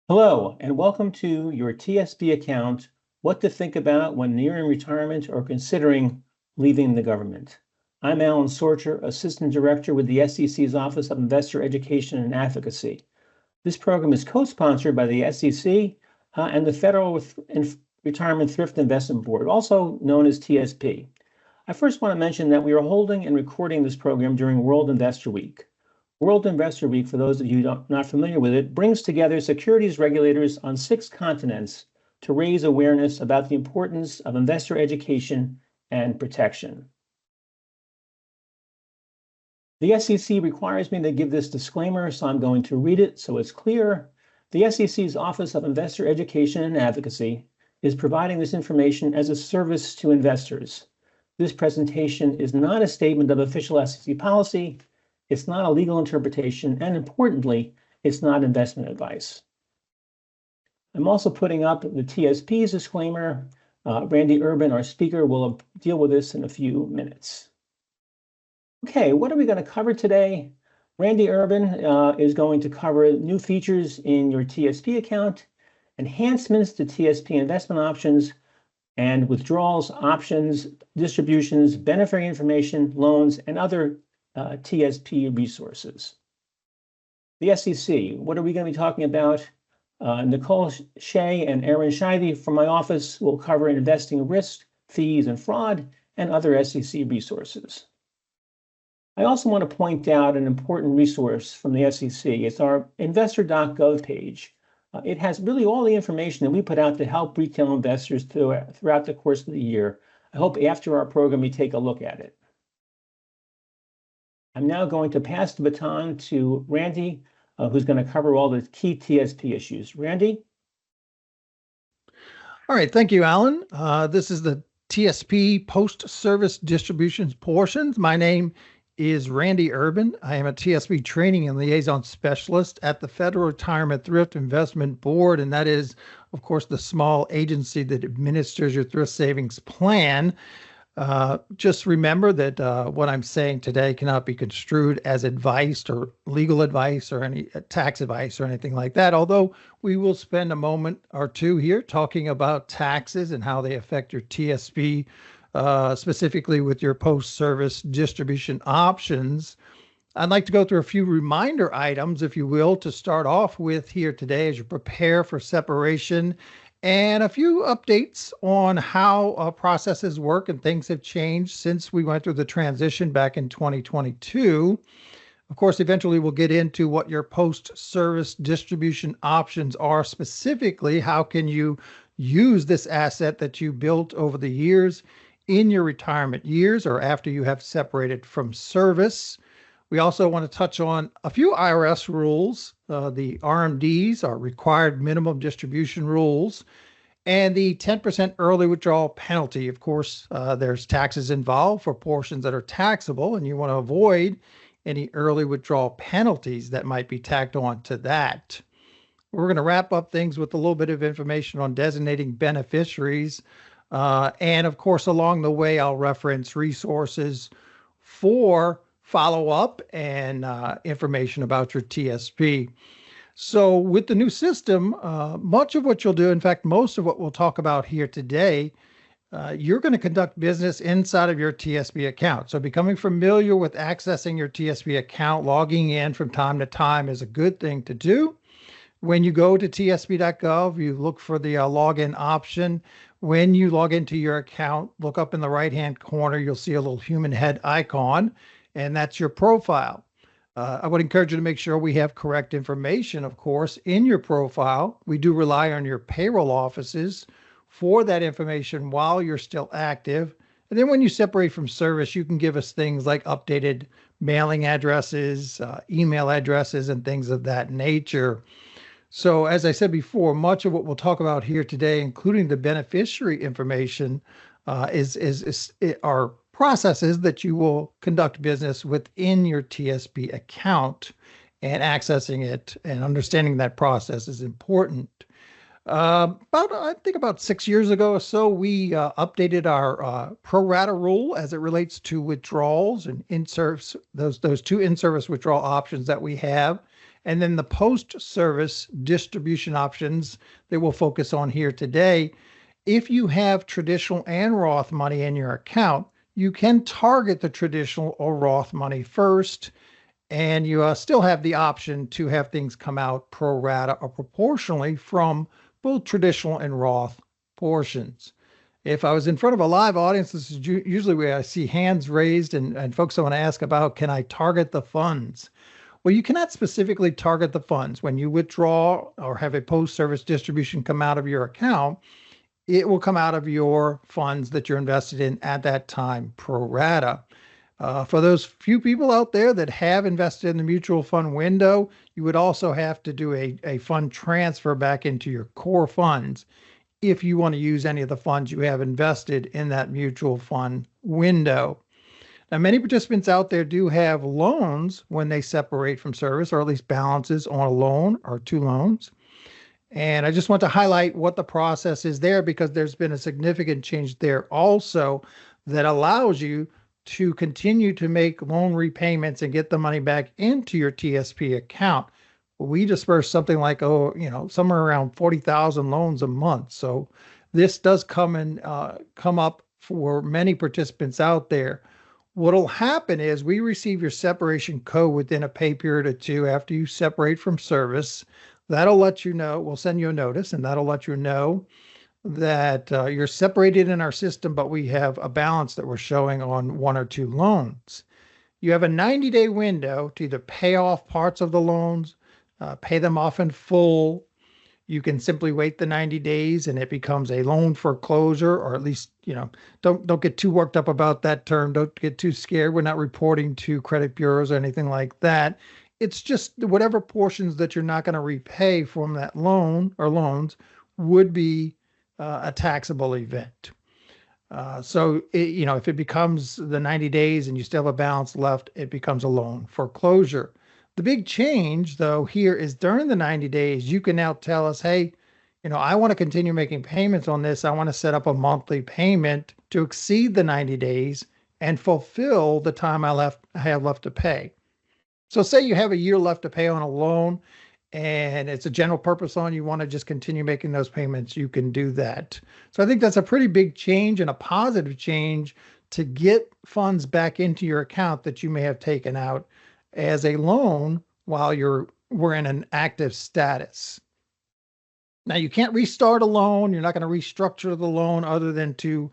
Hello, and welcome to your TSP account, What to Think About When Nearing Retirement or Considering Leaving the Government. I'm Alan Sorcher, Assistant Director with the SEC's Office of Investor Education and Advocacy. This program is co-sponsored by the SEC and the Federal Retirement Thrift Investment Board, also known as TSP. I first want to mention that we are holding and recording this program during World Investor Week. World Investor Week, for those of you not familiar with it, brings together securities regulators on 6 continents to raise awareness about the importance of investor education and protection. The SEC requires me to give this disclaimer, so I'm going to read it so it's clear. The SEC's Office of Investor Education and Advocacy is providing this information as a service to investors. This presentation is not a statement of official SEC policy. It's not a legal interpretation, and importantly, it's not investment advice. I'm also putting up the TSP's disclaimer. Randy Urban, our speaker, will deal with this in a few minutes. Okay, what are we going to cover today? Randy Urban is going to cover new features in your TSP account, enhancements to TSP investment options, and withdrawals, options, distributions, beneficiary information, loans, and other TSP resources. The SEC, what are we going to be talking about? Nicole Shea and Aaron Scheide from my office will cover investing risk, fees, and fraud, and other SEC resources. I also want to point out an important resource from the SEC. It's our investor.gov page. It has really all the information that we put out to help retail investors throughout the course of the year. I hope after our program you take a look at it. I'm now going to pass the baton to Randy, who's going to cover all the key TSP issues. Randy? All right, thank you, Alan. This is the TSP post-service distributions portions. My name is Randy Urban. I am a TSP training and liaison specialist at the Federal Retirement Thrift Investment Board, and that is, of course, the small agency that administers your thrift savings plan. Just remember that what I'm saying today cannot be construed as advice or legal advice or any tax advice or anything like that, although we will spend a moment or two here talking about taxes and how they affect your TSP, specifically with your post-service distribution options. I'd like to go through a few reminder items, if you will, to start off with here today as you prepare for separation, and a few updates on how processes work and things have changed since we went through the transition back in 2022. Of course, eventually we'll get into what your post-service distribution options are specifically. How can you use this asset that you built over the years in your retirement years or after you have separated from service? We also want to touch on a few IRS rules. The RMDs are required minimum distribution rules, and the 10% early withdrawal penalty. Of course, there's taxes involved for portions that are taxable, and you want to avoid any early withdrawal penalties that might be tacked on to that. We're going to wrap up things with a little bit of information on designating beneficiaries. And of course, along the way, I'll reference resources for follow-up and information about your TSP. So with the new system, much of what you'll do, in fact, most of what we'll talk about here today, you're going to conduct business inside of your TSP account. So becoming familiar with accessing your TSP account, logging in from time to time is a good thing to do. When you go to tsp.gov, you look for the login option. When you log into your account, look up in the right-hand corner, you'll see a little human head icon, and that's your profile. I would encourage you to make sure we have correct information, of course, in your profile. We do rely on your payroll offices for that information while you're still active. And then when you separate from service, you can give us things like updated mailing addresses, email addresses, and things of that nature. So as I said before, much of what we'll talk about here today, including the beneficiary information, are processes that you will conduct business within your TSP account, and accessing it and understanding that process is important. I think about 6 years ago or so, we updated our pro rata rule as it relates to withdrawals and in-service, those two in-service withdrawal options that we have. And then the post-service distribution options that we'll focus on here today. If you have traditional and Roth money in your account, you can target the traditional or Roth money first, and you still have the option to have things come out pro rata or proportionally from both traditional and Roth portions. If I was in front of a live audience, this is usually where I see hands raised and folks want to ask about, can I target the funds? Well, you cannot specifically target the funds. When you withdraw or have a post-service distribution come out of your account, it will come out of your funds that you're invested in at that time pro rata. For those few people out there that have invested in the mutual fund window, you would also have to do a fund transfer back into your core funds if you want to use any of the funds you have invested in that mutual fund window. Now, many participants out there do have loans when they separate from service, or at least balances on a loan or two loans. And I just want to highlight what the process is there, because there's been a significant change there also that allows you to continue to make loan repayments and get the money back into your TSP account. We disperse something like, somewhere around 40,000 loans a month. So this does come up for many participants out there. What'll happen is we receive your separation code within a pay period or two after you separate from service. That'll let you know, we'll send you a notice, and that'll let you know that you're separated in our system, but we have a balance that we're showing on one or two loans. You have a 90-day window to either pay off parts of the loans, pay them off in full. You can simply wait the 90 days and it becomes a loan foreclosure, or at least, don't get too worked up about that term. Don't get too scared. We're not reporting to credit bureaus or anything like that. It's just whatever portions that you're not going to repay from that loan or loans would be a taxable event. If it becomes the 90 days and you still have a balance left, it becomes a loan foreclosure. The big change, though, here is during the 90 days, you can now tell us, hey, I want to continue making payments on this. I want to set up a monthly payment to exceed the 90 days and fulfill the time I have left to pay. So say you have a year left to pay on a loan and it's a general purpose loan, you want to just continue making those payments, you can do that. So I think that's a pretty big change and a positive change to get funds back into your account that you may have taken out as a loan while we're in an active status. Now, you can't restart a loan. You're not going to restructure the loan other than to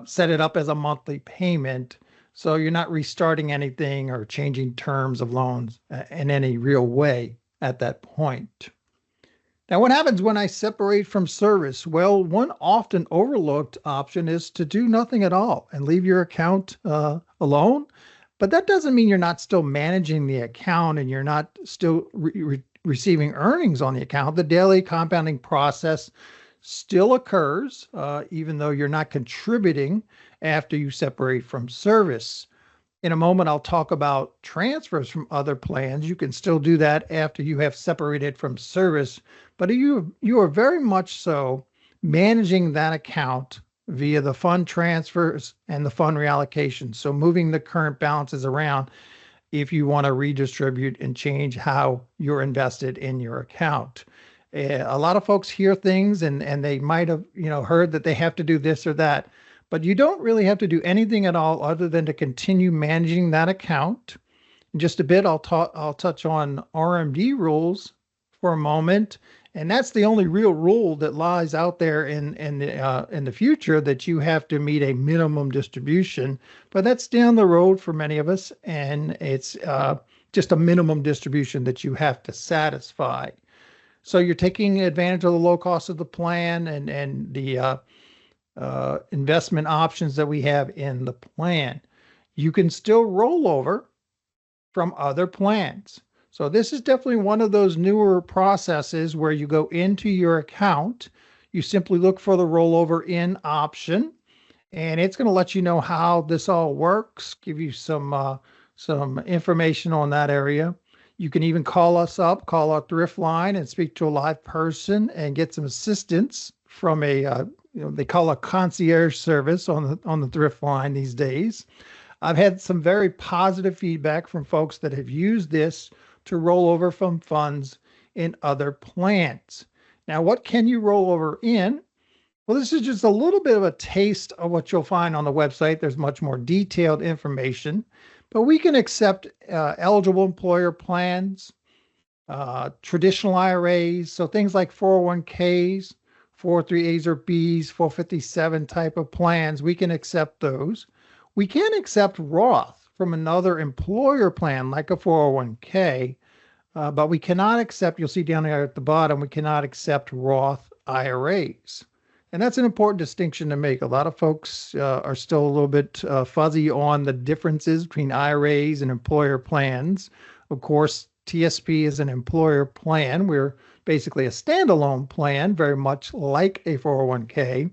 set it up as a monthly payment. So you're not restarting anything or changing terms of loans in any real way at that point. Now, what happens when I separate from service? Well, one often overlooked option is to do nothing at all and leave your account alone. But that doesn't mean you're not still managing the account and you're not still receiving earnings on the account. The daily compounding process still occurs, even though you're not contributing after you separate from service. In a moment, I'll talk about transfers from other plans. You can still do that after you have separated from service, but you are very much so managing that account via the fund transfers and the fund reallocation. So moving the current balances around if you want to redistribute and change how you're invested in your account. A lot of folks hear things and they might have heard that they have to do this or that, but you don't really have to do anything at all other than to continue managing that account. In just a bit, I'll touch on RMD rules for a moment. And that's the only real rule that lies out there in the future, that you have to meet a minimum distribution. But that's down the road for many of us, and it's just a minimum distribution that you have to satisfy. So you're taking advantage of the low cost of the plan and the investment options that we have in the plan. You can still roll over from other plans. So this is definitely one of those newer processes where you go into your account, you simply look for the rollover in option, and it's going to let you know how this all works, give you some information on that area. You can even call us up, call our thrift line and speak to a live person and get some assistance from they call a concierge service on the thrift line these days. I've had some very positive feedback from folks that have used this to roll over from funds in other plans. Now, what can you roll over in? Well, this is just a little bit of a taste of what you'll find on the website. There's much more detailed information, but we can accept eligible employer plans, traditional IRAs, so things like 401ks, 403As or Bs, 457 type of plans, we can accept those. We can accept Roth from another employer plan like a 401k, but we cannot accept, you'll see down there at the bottom, we cannot accept Roth IRAs. And that's an important distinction to make. A lot of folks are still a little bit fuzzy on the differences between IRAs and employer plans. Of course, TSP is an employer plan. We're basically a standalone plan, very much like a 401k.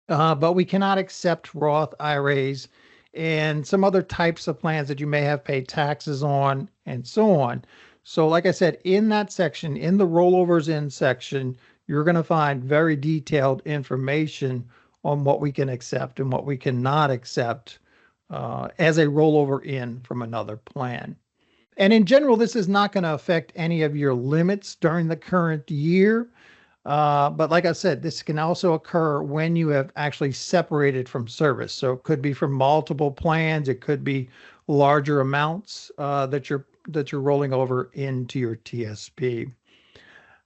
But we cannot accept Roth IRAs and some other types of plans that you may have paid taxes on and so on. So like I said, in that section, in the rollovers in section, you're going to find very detailed information on what we can accept and what we cannot accept as a rollover in from another plan. And in general, this is not going to affect any of your limits during the current year. But like I said, this can also occur when you have actually separated from service. So it could be from multiple plans. It could be larger amounts that you're rolling over into your TSP.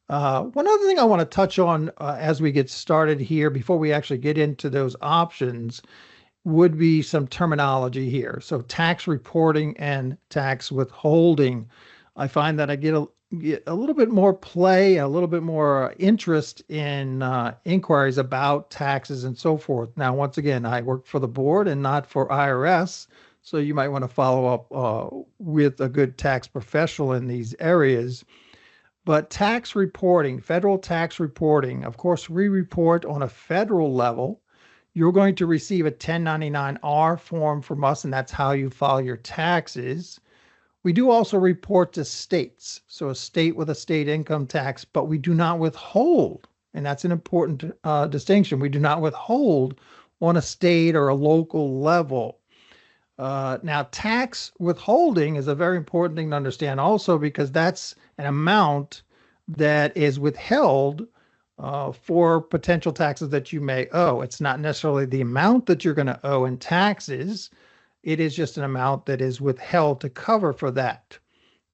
One other thing I want to touch on as we get started here, before we actually get into those options, would be some terminology here. So tax reporting and tax withholding. I find that I get a little bit more play, a little bit more interest in inquiries about taxes and so forth. Now, once again, I work for the board and not for IRS, so you might want to follow up with a good tax professional in these areas. But tax reporting, federal tax reporting, of course, we report on a federal level. You're going to receive a 1099-R form from us, and that's how you file your taxes. We do also report to states, so a state with a state income tax, but we do not withhold, and that's an important distinction. We do not withhold on a state or a local level. Now, tax withholding is a very important thing to understand also, because that's an amount that is withheld for potential taxes that you may owe. It's not necessarily the amount that you're going to owe in taxes. It is just an amount that is withheld to cover for that.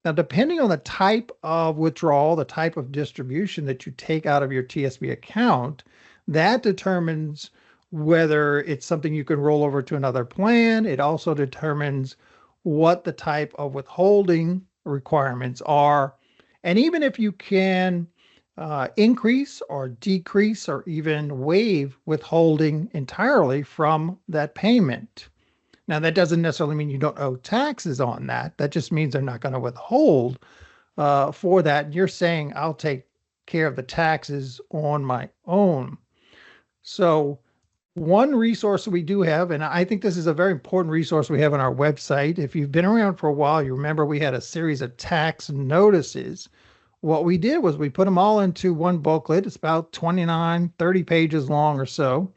Now, depending on the type of withdrawal, the type of distribution that you take out of your TSP account, that determines whether it's something you can roll over to another plan. It also determines what the type of withholding requirements are. And even if you can increase or decrease or even waive withholding entirely from that payment. Now, that doesn't necessarily mean you don't owe taxes on that. That just means they're not going to withhold for that. You're saying, I'll take care of the taxes on my own. So one resource we do have, and I think this is a very important resource we have on our website. If you've been around for a while, you remember we had a series of tax notices. What we did was we put them all into one booklet. It's about 29, 30 pages long or so.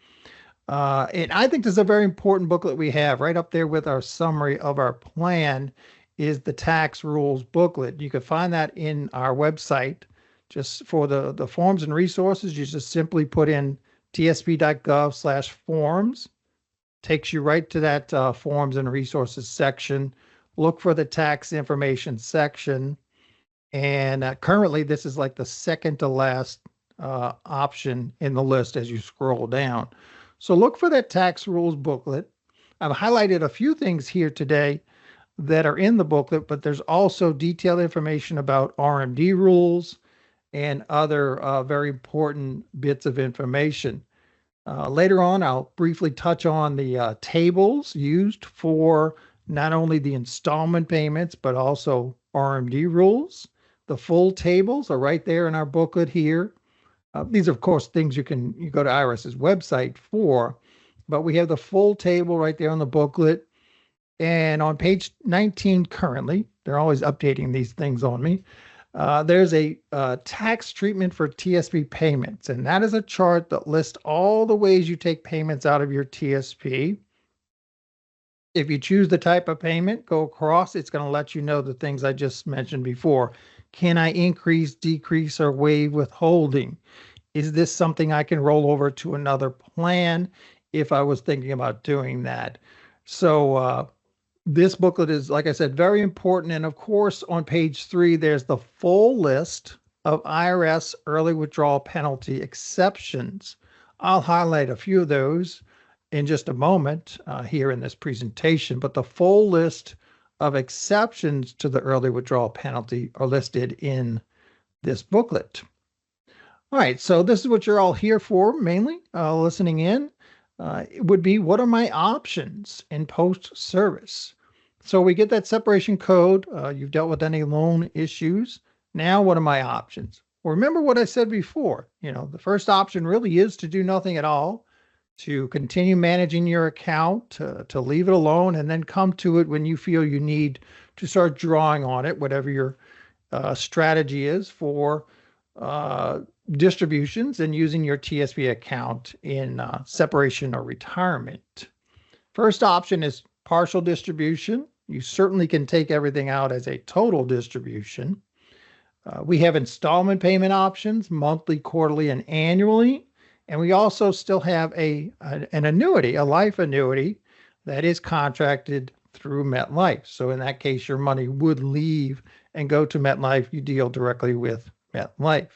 And I think this is a very important booklet we have. Right up there with our summary of our plan is the tax rules booklet. You can find that in our website. Just for the forms and resources, you just simply put in tsp.gov/forms. Takes you right to that forms and resources section. Look for the tax information section. And currently, this is like the second to last option in the list as you scroll down. So look for that tax rules booklet. I've highlighted a few things here today that are in the booklet, but there's also detailed information about RMD rules and other very important bits of information. Later on, I'll briefly touch on the tables used for not only the installment payments, but also RMD rules. The full tables are right there in our booklet here. These are, of course, things you go to IRS's website for, but we have the full table right there on the booklet. And on page 19 currently, they're always updating these things on me. There's a tax treatment for TSP payments, and that is a chart that lists all the ways you take payments out of your TSP. If you choose the type of payment, go across, it's going to let you know the things I just mentioned before. Can I increase, decrease, or waive withholding? Is this something I can roll over to another plan if I was thinking about doing that? So this booklet is, like I said, very important. And of course, on page 3, there's the full list of IRS early withdrawal penalty exceptions. I'll highlight a few of those in just a moment here in this presentation, but the full list of exceptions to the early withdrawal penalty are listed in this booklet. All right, so this is what you're all here for, mainly listening in. It would be, what are my options in post-service? So we get that separation code. You've dealt with any loan issues. Now, what are my options? Well, remember what I said before. The first option really is to do nothing at all, to continue managing your account, to leave it alone, and then come to it when you feel you need to start drawing on it, whatever your strategy is for distributions and using your TSP account in separation or retirement. First option is partial distribution. You certainly can take everything out as a total distribution. We have installment payment options, monthly, quarterly, and annually. And we also still have an annuity, a life annuity that is contracted through MetLife. So in that case, your money would leave and go to MetLife. You deal directly with MetLife.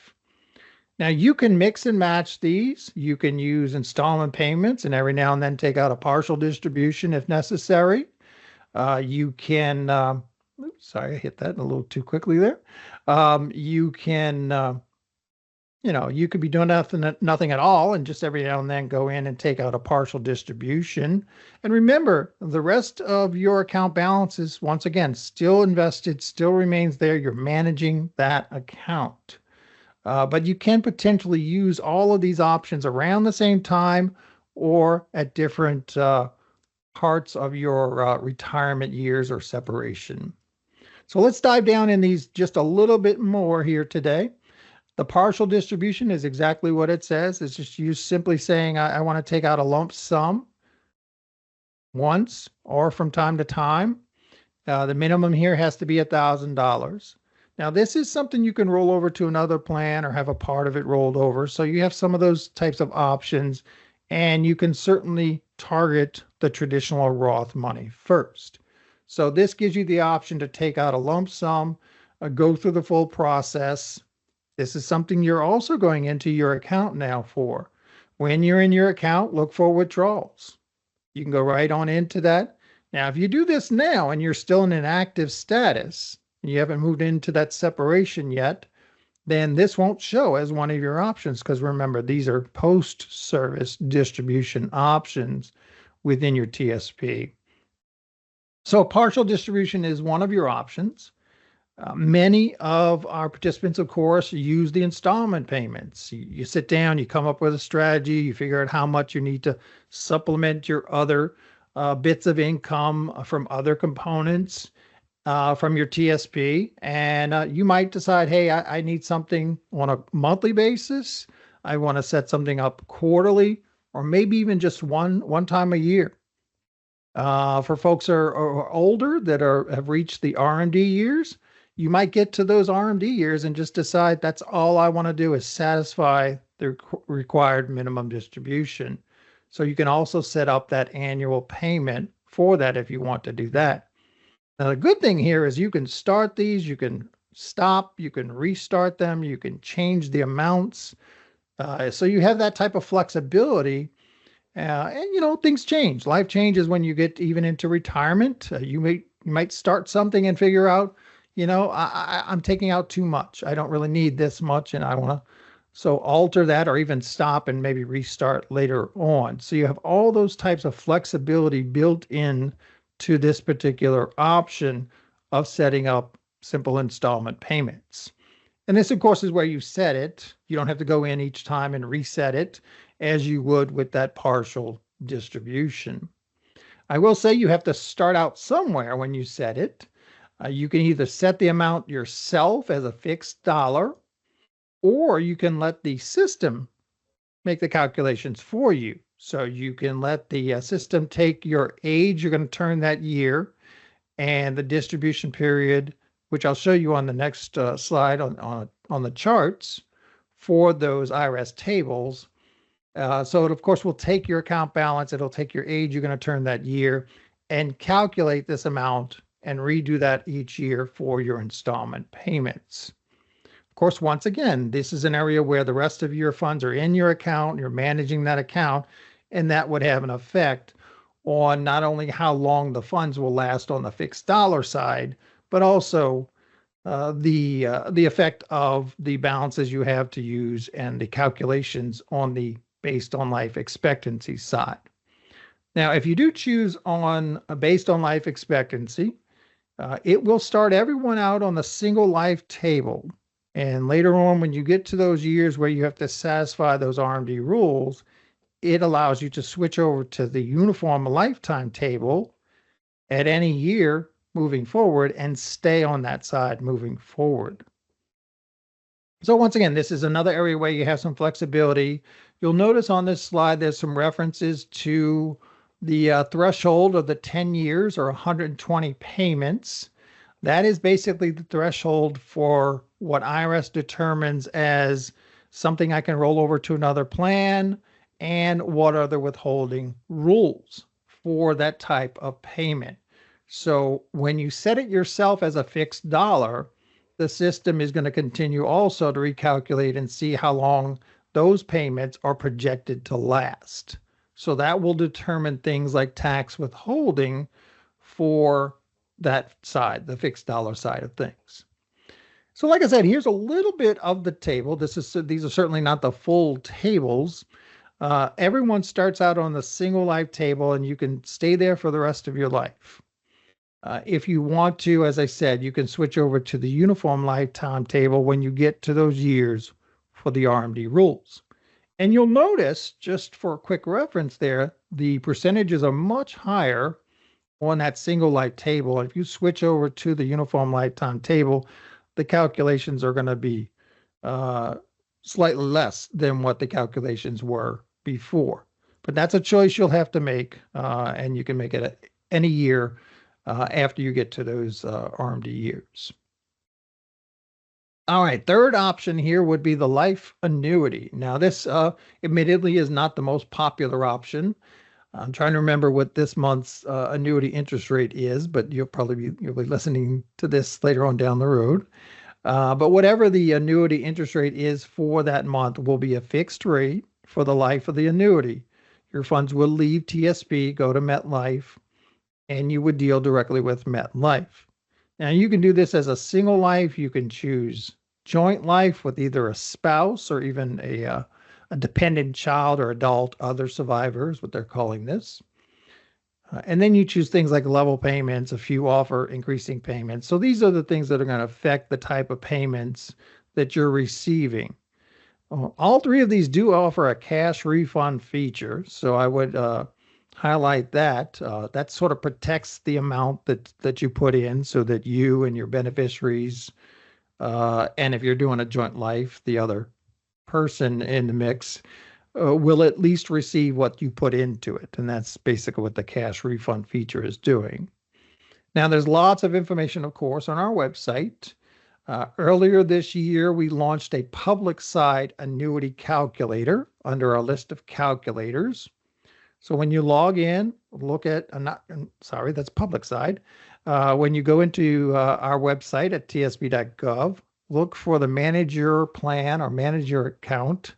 Now, you can mix and match these. You can use installment payments and every now and then take out a partial distribution if necessary. You can, oops, sorry, I hit that a little too quickly there. You can, you could be doing nothing at all and just every now and then go in and take out a partial distribution. And remember, the rest of your account balance is, once again, still invested, still remains there. You're managing that account. But you can potentially use all of these options around the same time or at different parts of your retirement years or separation. So let's dive down in these just a little bit more here today. The partial distribution is exactly what it says. It's just you simply saying, I want to take out a lump sum once or from time to time. The minimum here has to be $1,000. Now, this is something you can roll over to another plan or have a part of it rolled over. So you have some of those types of options, and you can certainly target the traditional Roth money first. So this gives you the option to take out a lump sum, go through the full process. This is something you're also going into your account now for. When you're in your account, look for withdrawals. You can go right on into that. Now, if you do this now and you're still in an active status, you haven't moved into that separation yet, then this won't show as one of your options, because remember, these are post-service distribution options within your TSP. So partial distribution is one of your options. Many of our participants, of course, use the installment payments. You sit down, you come up with a strategy, you figure out how much you need to supplement your other bits of income from other components. From your TSP, and you might decide, hey, I need something on a monthly basis. I want to set something up quarterly, or maybe even just one time a year. For folks are older that have reached the RMD years, you might get to those RMD years and just decide that's all I want to do is satisfy the required minimum distribution. So you can also set up that annual payment for that if you want to do that. Now, the good thing here is you can start these, you can stop, you can restart them, you can change the amounts. So you have that type of flexibility. And, things change. Life changes when you get even into retirement. You might start something and figure out, I'm taking out too much. I don't really need this much, and I want to so alter that or even stop and maybe restart later on. So you have all those types of flexibility built in to this particular option of setting up simple installment payments. And this, of course, is where you set it. You don't have to go in each time and reset it as you would with that partial distribution. I will say you have to start out somewhere when you set it. You can either set the amount yourself as a fixed dollar, or you can let the system make the calculations for you. So you can let the system take your age you're going to turn that year and the distribution period, which I'll show you on the next slide on the charts for those IRS tables. So it, of course, will take your account balance. It'll take your age you're going to turn that year and calculate this amount and redo that each year for your installment payments. Of course, once again, this is an area where the rest of your funds are in your account. You're managing that account, and that would have an effect on not only how long the funds will last on the fixed dollar side, but also the effect of the balances you have to use and the calculations on the based on life expectancy side. Now, if you do choose on based on life expectancy, it will start everyone out on the single life table. And later on, when you get to those years where you have to satisfy those RMD rules, it allows you to switch over to the uniform lifetime table at any year moving forward and stay on that side moving forward. So once again, this is another area where you have some flexibility. You'll notice on this slide, there's some references to the threshold of the 10 years or 120 payments. That is basically the threshold for what IRS determines as something I can roll over to another plan and what are the withholding rules for that type of payment. So when you set it yourself as a fixed dollar, the system is going to continue also to recalculate and see how long those payments are projected to last. So that will determine things like tax withholding for that side, the fixed dollar side of things. So like I said, here's a little bit of the table. These are certainly not the full tables. Everyone starts out on the single life table, and you can stay there for the rest of your life. If you want to, as I said, you can switch over to the uniform lifetime table when you get to those years for the RMD rules. And you'll notice, just for a quick reference there, the percentages are much higher on that single life table. If you switch over to the uniform lifetime table, the calculations are going to be slightly less than what the calculations were before. But that's a choice you'll have to make, and you can make it any year after you get to those RMD years. All right, third option here would be the life annuity. Now, this admittedly is not the most popular option. I'm trying to remember what this month's annuity interest rate is, but you'll be listening to this later on down the road. But whatever the annuity interest rate is for that month will be a fixed rate for the life of the annuity. Your funds will leave TSP, go to MetLife, and you would deal directly with MetLife. Now, you can do this as a single life. You can choose joint life with either a spouse or even a dependent child or adult, other survivors, what they're calling this. And then you choose things like level payments. A few offer increasing payments. So these are the things that are going to affect the type of payments that you're receiving. All three of these do offer a cash refund feature. So I would highlight that. That sort of protects the amount that you put in so that you and your beneficiaries, and if you're doing a joint life, the other person in the mix will at least receive what you put into it. And that's basically what the cash refund feature is doing. Now, there's lots of information, of course, on our website. Earlier this year, we launched a public side annuity calculator under our list of calculators. So when you log in, look at, that's public side. When you go into our website at tsp.gov, look for the Manage Your Plan or Manage Your Account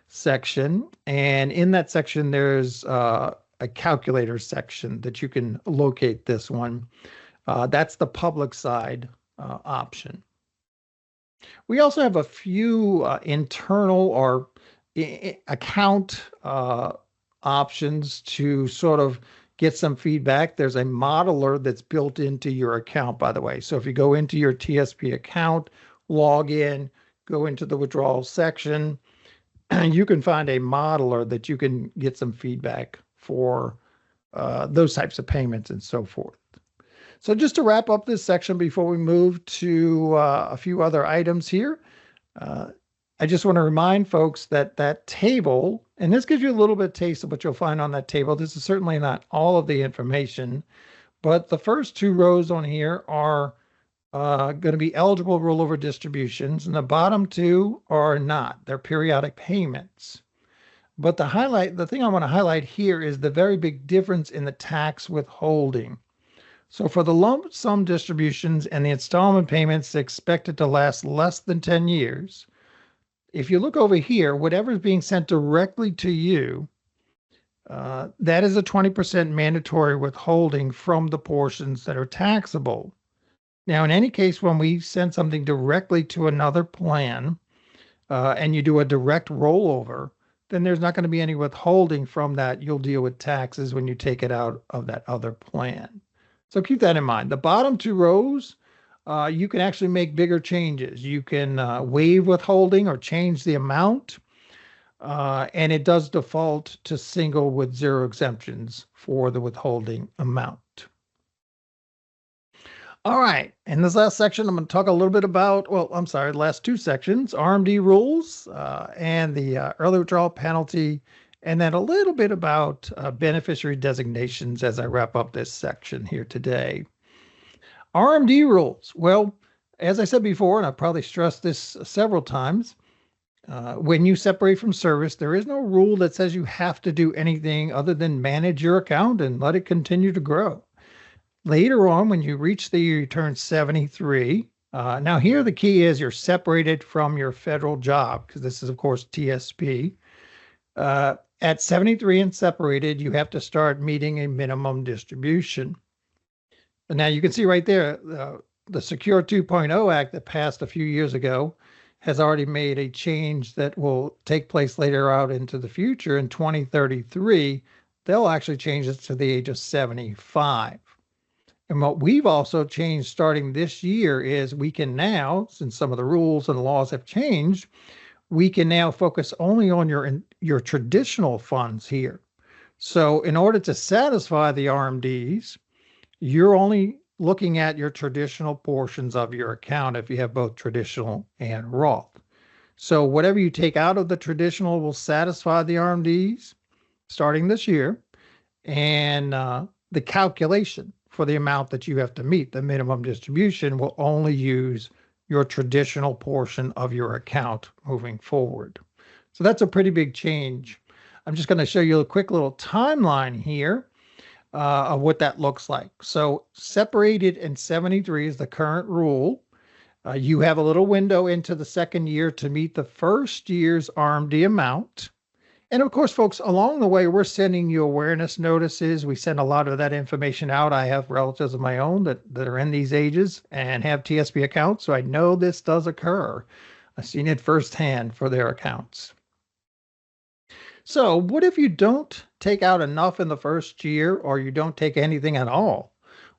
section. And in that section, there's a calculator section that you can locate this one. That's the public side option. We also have a few internal or account options to sort of get some feedback. There's a modeler that's built into your account, by the way. So if you go into your TSP account, log in, go into the withdrawal section, you can find a modeler that you can get some feedback for those types of payments and so forth. So just to wrap up this section before we move to a few other items here, I just want to remind folks that that table And this gives you a little bit of taste of what you'll find on that table. This is certainly not all of the information, but the first two rows on here are going to be eligible rollover distributions, and the bottom two are not. They're periodic payments. But the thing I want to highlight here is the very big difference in the tax withholding. So for the lump sum distributions and the installment payments expected to last less than 10 years, if you look over here, whatever is being sent directly to you, that is a 20% mandatory withholding from the portions that are taxable. Now, in any case, when we send something directly to another plan and you do a direct rollover, then there's not going to be any withholding from that. You'll deal with taxes when you take it out of that other plan. So keep that in mind. The bottom two rows, you can actually make bigger changes. You can waive withholding or change the amount, and it does default to single with 0 exemptions for the withholding amount. All right, in this last section, I'm going to talk a little bit about, the last two sections, RMD rules and the early withdrawal penalty, and then a little bit about beneficiary designations as I wrap up this section here today. RMD rules. Well, as I said before, and I've probably stressed this several times, when you separate from service, there is no rule that says you have to do anything other than manage your account and let it continue to grow. Later on, when you reach the year you turn 73, now here the key is you're separated from your federal job, because this is, of course, TSP. At 73 and separated, you have to start meeting a minimum distribution. And now you can see right there, the Secure 2.0 Act that passed a few years ago has already made a change that will take place later out into the future. In 2033, they'll actually change it to the age of 75. And what we've also changed starting this year is we can now, since some of the rules and laws have changed, we can now focus only on your traditional funds here. So in order to satisfy the RMDs, you're only looking at your traditional portions of your account if you have both traditional and Roth. So whatever you take out of the traditional will satisfy the RMDs starting this year, and the calculation for the amount that you have to meet, the minimum distribution, will only use your traditional portion of your account moving forward. So that's a pretty big change. I'm just going to show you a quick little timeline here of what that looks like. So separated in 73 is the current rule. You have a little window into the second year to meet the first year's RMD amount. And of course, folks, along the way, we're sending you awareness notices. We send a lot of that information out. I have relatives of my own that are in these ages and have TSP accounts, so I know this does occur. I've seen it firsthand for their accounts. So what if you don't take out enough in the first year, or you don't take anything at all?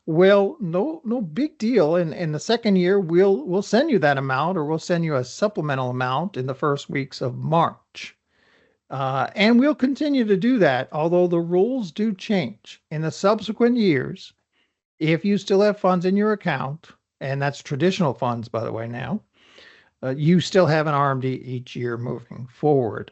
Well, no big deal. In the second year, we'll send you that amount, or we'll send you a supplemental amount in the first weeks of March. And we'll continue to do that, although the rules do change. In the subsequent years, if you still have funds in your account, and that's traditional funds, by the way, now, you still have an RMD each year moving forward.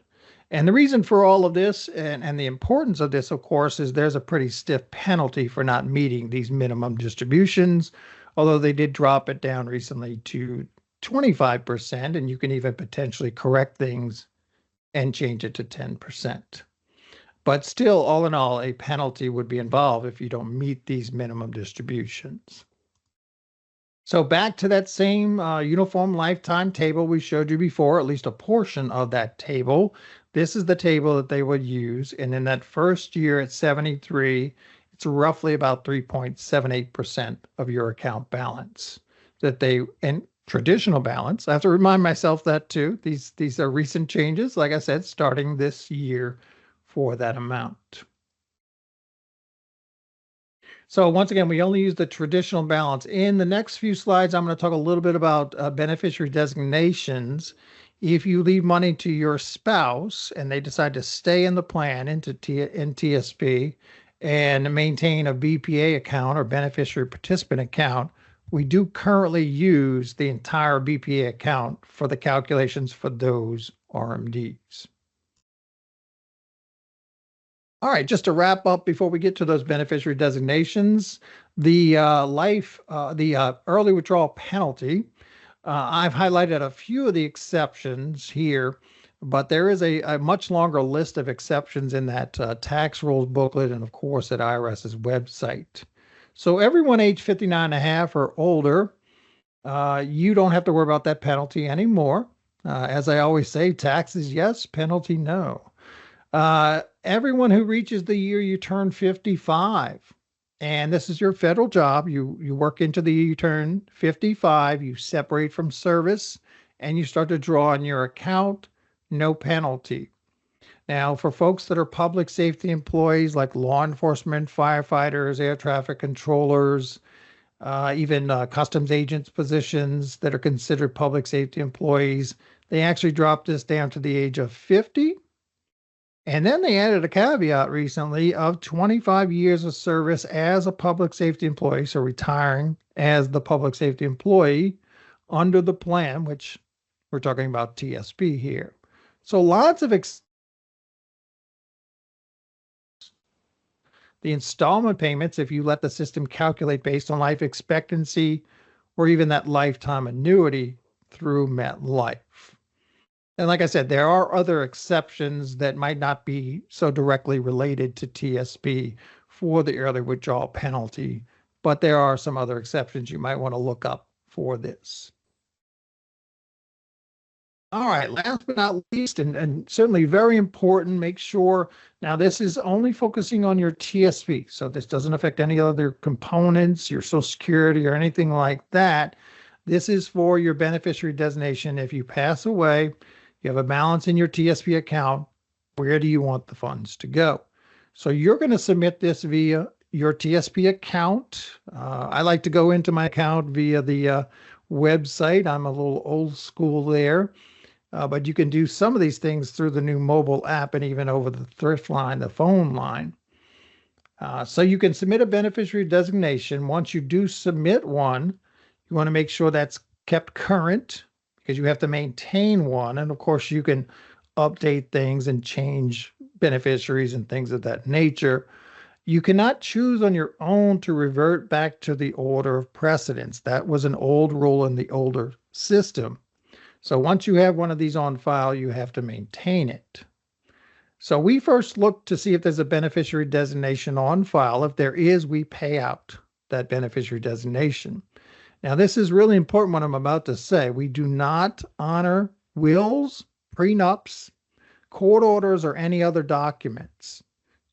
And the reason for all of this and the importance of this, of course, is there's a pretty stiff penalty for not meeting these minimum distributions, although they did drop it down recently to 25%, and you can even potentially correct things and change it to 10%. But still, all in all, a penalty would be involved if you don't meet these minimum distributions. So back to that same uniform lifetime table we showed you before, at least a portion of that table. This is the table that they would use. And in that first year at 73, it's roughly about 3.78% of your account balance and traditional balance. I have to remind myself that too. These are recent changes, like I said, starting this year for that amount. So once again, we only use the traditional balance. In the next few slides, I'm going to talk a little bit about beneficiary designations. If you leave money to your spouse and they decide to stay in the plan in TSP and maintain a BPA account or beneficiary participant account, we do currently use the entire BPA account for the calculations for those RMDs. All right, just to wrap up before we get to those beneficiary designations, the early withdrawal penalty. I've highlighted a few of the exceptions here, but there is a much longer list of exceptions in that tax rules booklet and, of course, at IRS's website. So everyone age 59 and a half or older, you don't have to worry about that penalty anymore. As I always say, taxes yes, penalty no. Everyone who reaches the year you turn 55, and this is your federal job, you work into the year you turn 55, you separate from service, and you start to draw on your account, no penalty. Now, for folks that are public safety employees like law enforcement, firefighters, air traffic controllers, even customs agents positions that are considered public safety employees, they actually dropped this down to the age of 50. And then they added a caveat recently of 25 years of service as a public safety employee, so retiring as the public safety employee under the plan, which we're talking about TSP here. So lots of the installment payments, if you let the system calculate based on life expectancy or even that lifetime annuity through MetLife. And like I said, there are other exceptions that might not be so directly related to TSP for the early withdrawal penalty, but there are some other exceptions you might want to look up for this. All right, last but not least, and certainly very important, make sure, now this is only focusing on your TSP, so this doesn't affect any other components, your Social Security or anything like that. This is for your beneficiary designation. If you pass away, you have a balance in your TSP account, where do you want the funds to go? So you're going to submit this via your TSP account. I like to go into my account via the website. I'm a little old school there, but you can do some of these things through the new mobile app and even over the thrift line, the phone line. So you can submit a beneficiary designation. Once you do submit one, you want to make sure that's kept current, because you have to maintain one. And of course, you can update things and change beneficiaries and things of that nature. You cannot choose on your own to revert back to the order of precedence. That was an old rule in the older system. So once you have one of these on file, you have to maintain it. So we first look to see if there's a beneficiary designation on file. If there is, we pay out that beneficiary designation. Now, this is really important what I'm about to say. We do not honor wills, prenups, court orders, or any other documents.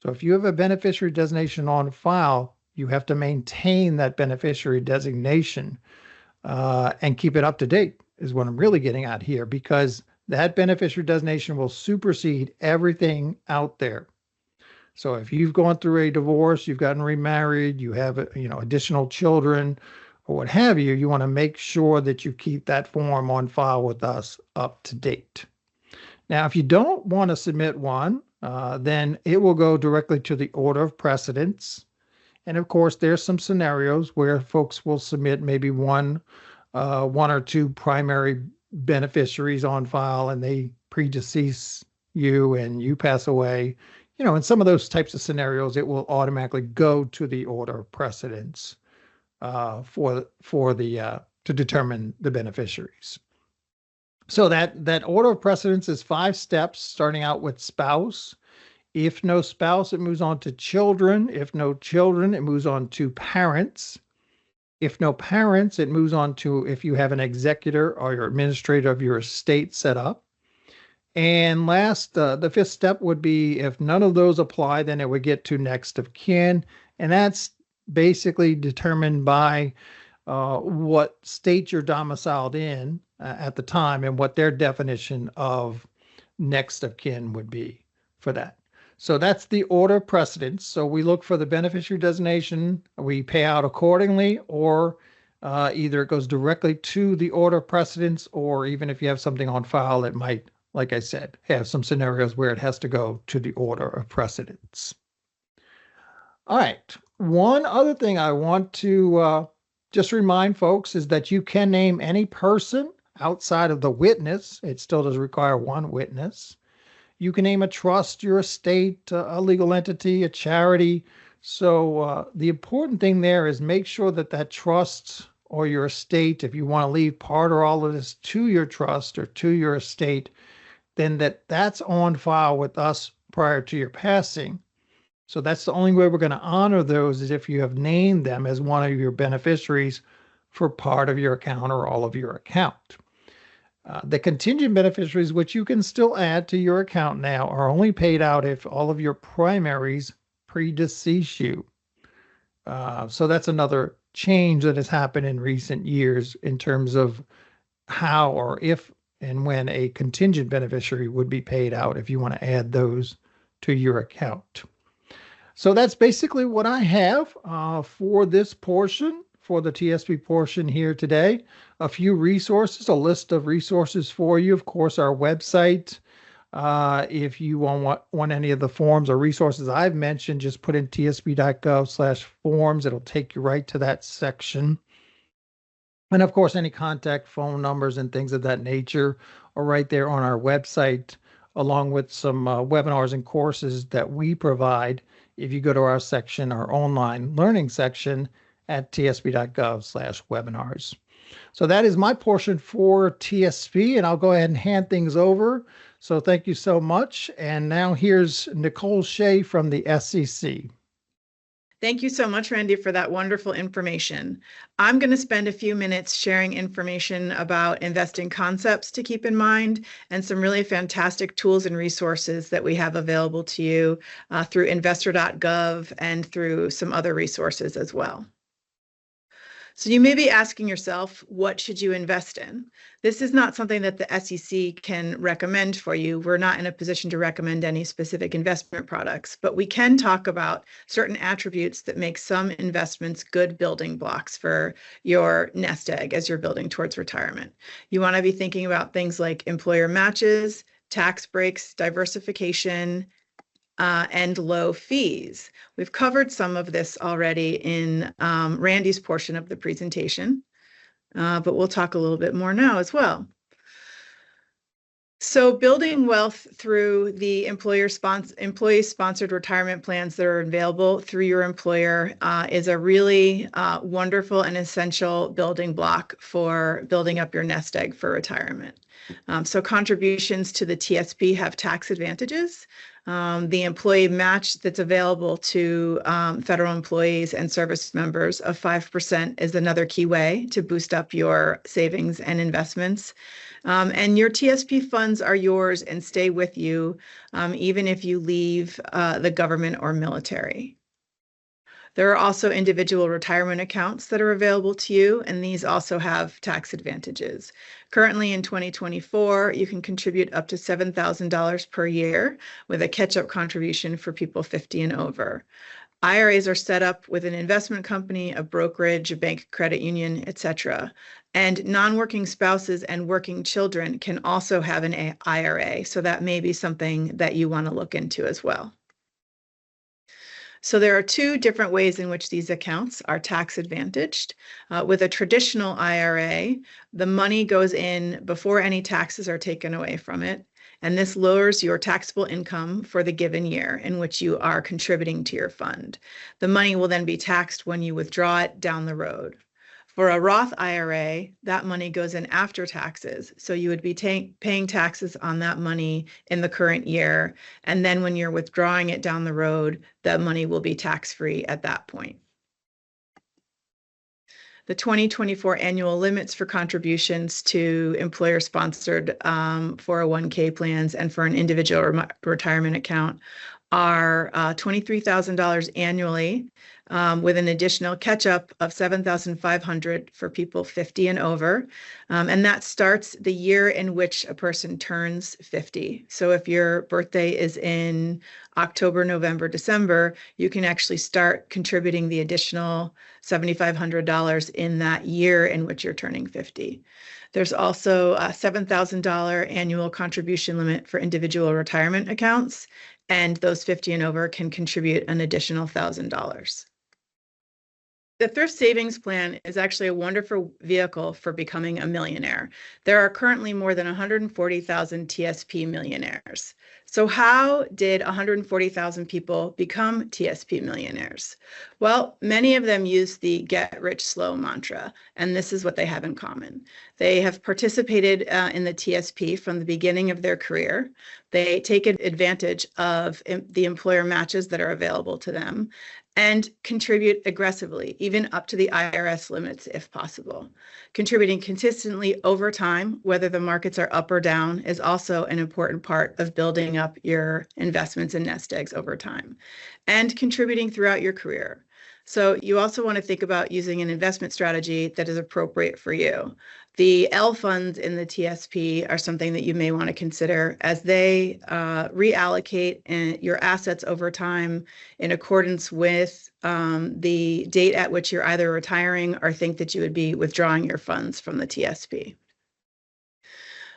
So if you have a beneficiary designation on file, you have to maintain that beneficiary designation and keep it up to date, is what I'm really getting at here, because that beneficiary designation will supersede everything out there. So if you've gone through a divorce, you've gotten remarried, you have additional children, or what have you, you want to make sure that you keep that form on file with us up to date. Now, if you don't want to submit one, then it will go directly to the order of precedence. And of course, there's some scenarios where folks will submit maybe one or two primary beneficiaries on file, and they predecease you and you pass away. In some of those types of scenarios, it will automatically go to the order of precedence to determine the beneficiaries. So that order of precedence is 5 steps, starting out with spouse. If no spouse, it moves on to children. If no children, it moves on to parents. If no parents, it moves on to if you have an executor or your administrator of your estate set up. And last, the 5th step would be if none of those apply, then it would get to next of kin. And that's basically determined by what state you're domiciled in at the time and what their definition of next of kin would be for that. So that's the order of precedence. So we look for the beneficiary designation, we pay out accordingly, or either it goes directly to the order of precedence, or even if you have something on file, it might, like I said, have some scenarios where it has to go to the order of precedence. All right. One other thing I want to just remind folks is that you can name any person outside of the witness. It still does require one witness. You can name a trust, your estate, a legal entity, a charity. So the important thing there is make sure that that trust or your estate, if you want to leave part or all of this to your trust or to your estate, then that's on file with us prior to your passing. So that's the only way we're going to honor those is if you have named them as one of your beneficiaries for part of your account or all of your account. The contingent beneficiaries, which you can still add to your account now, are only paid out if all of your primaries predecease you. So that's another change that has happened in recent years in terms of how or if and when a contingent beneficiary would be paid out if you want to add those to your account. So that's basically what I have for this portion, for the TSP portion here today. A few resources, a list of resources for you. Of course, our website. If you want any of the forms or resources I've mentioned, just put in tsp.gov/forms. It'll take you right to that section. And of course, any contact phone numbers and things of that nature are right there on our website, along with some webinars and courses that we provide if you go to our section, our online learning section at tsp.gov/webinars. So that is my portion for TSP, and I'll go ahead and hand things over. So thank you so much. And now here's Nicole Shea from the SEC. Thank you so much, Randy, for that wonderful information. I'm going to spend a few minutes sharing information about investing concepts to keep in mind and some really fantastic tools and resources that we have available to you through investor.gov and through some other resources as well. So you may be asking yourself, what should you invest in? This is not something that the SEC can recommend for you. We're not in a position to recommend any specific investment products, but we can talk about certain attributes that make some investments good building blocks for your nest egg as you're building towards retirement. You want to be thinking about things like employer matches, tax breaks, diversification, and low fees. We've covered some of this already in Randy's portion of the presentation, but we'll talk a little bit more now as well. So building wealth through the employee-sponsored retirement plans that are available through your employer is a really wonderful and essential building block for building up your nest egg for retirement. So contributions to the TSP have tax advantages. The employee match that's available to federal employees and service members of 5% is another key way to boost up your savings and investments. And your TSP funds are yours and stay with you, even if you leave the government or military. There are also individual retirement accounts that are available to you, and these also have tax advantages. Currently in 2024, you can contribute up to $7,000 per year with a catch-up contribution for people 50 and over. IRAs are set up with an investment company, a brokerage, a bank, credit union, etc. And non-working spouses and working children can also have an IRA, so that may be something that you want to look into as well. So there are two different ways in which these accounts are tax advantaged. With a traditional IRA, the money goes in before any taxes are taken away from it, and this lowers your taxable income for the given year in which you are contributing to your fund. The money will then be taxed when you withdraw it down the road. For a Roth IRA, that money goes in after taxes. So you would be paying taxes on that money in the current year. And then when you're withdrawing it down the road, that money will be tax-free at that point. The 2024 annual limits for contributions to employer-sponsored 401k plans and for an individual retirement account are $23,000 annually, with an additional catch-up of $7,500 for people 50 and over. And that starts the year in which a person turns 50. So if your birthday is in October, November, December, you can actually start contributing the additional $7,500 in that year in which you're turning 50. There's also a $7,000 annual contribution limit for individual retirement accounts, and those 50 and over can contribute an additional $1,000. The thrift savings plan is actually a wonderful vehicle for becoming a millionaire. There are currently more than 140,000 TSP millionaires. So how did 140,000 people become TSP millionaires? Well, many of them use the get rich slow mantra, and this is what they have in common. They have participated in the TSP from the beginning of their career. They take advantage of the employer matches that are available to them, and contribute aggressively, even up to the IRS limits if possible. Contributing consistently over time, whether the markets are up or down, is also an important part of building up your investments in nest eggs over time, and contributing throughout your career. So you also want to think about using an investment strategy that is appropriate for you. The L funds in the TSP are something that you may want to consider as they reallocate your assets over time in accordance with the date at which you're either retiring or think that you would be withdrawing your funds from the TSP.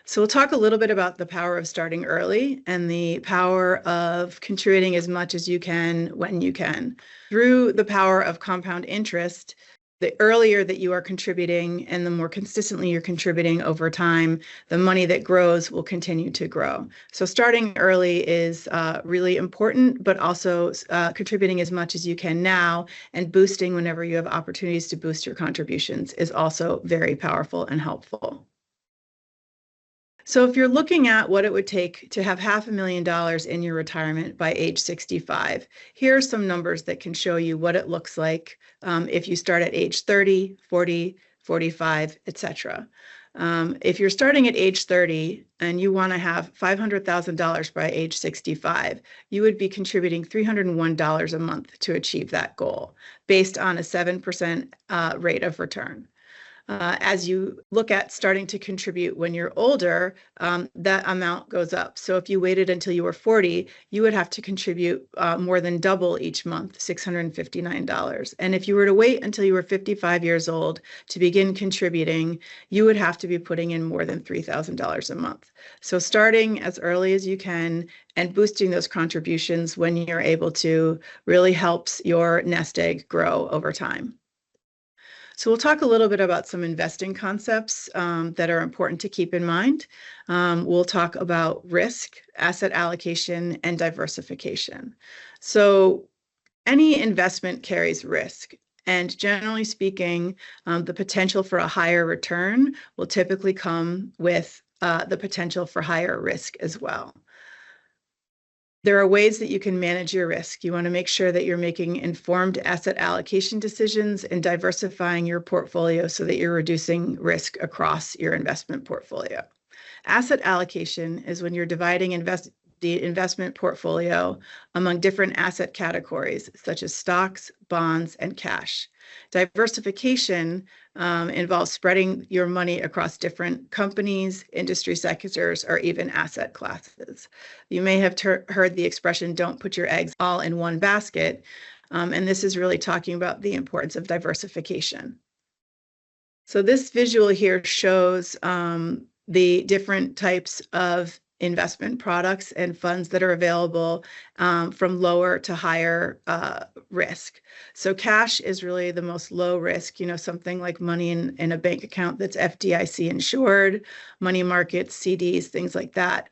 So we'll talk a little bit about the power of starting early and the power of contributing as much as you can when you can. Through the power of compound interest, the earlier that you are contributing and the more consistently you're contributing over time, the money that grows will continue to grow. So starting early is really important, but also contributing as much as you can now and boosting whenever you have opportunities to boost your contributions is also very powerful and helpful. So if you're looking at what it would take to have $500,000 in your retirement by age 65, here are some numbers that can show you what it looks like if you start at age 30, 40, 45, etc. If you're starting at age 30 and you want to have $500,000 by age 65, you would be contributing $301 a month to achieve that goal based on a 7% rate of return. As you look at starting to contribute when you're older, that amount goes up. So if you waited until you were 40, you would have to contribute more than double each month, $659. And if you were to wait until you were 55 years old to begin contributing, you would have to be putting in more than $3,000 a month. So starting as early as you can and boosting those contributions when you're able to really helps your nest egg grow over time. So we'll talk a little bit about some investing concepts that are important to keep in mind. We'll talk about risk, asset allocation, and diversification. So any investment carries risk. And generally speaking, the potential for a higher return will typically come with the potential for higher risk as well. There are ways that you can manage your risk. You want to make sure that you're making informed asset allocation decisions and diversifying your portfolio so that you're reducing risk across your investment portfolio. Asset allocation is when you're dividing the investment portfolio among different asset categories, such as stocks, bonds, and cash. Diversification involves spreading your money across different companies, industry sectors, or even asset classes. You may have heard the expression, don't put your eggs all in one basket. And this is really talking about the importance of diversification. So this visual here shows the different types of investment products and funds that are available from lower to higher risk. So cash is really the most low risk, something like money in a bank account that's FDIC insured, money markets, CDs, things like that.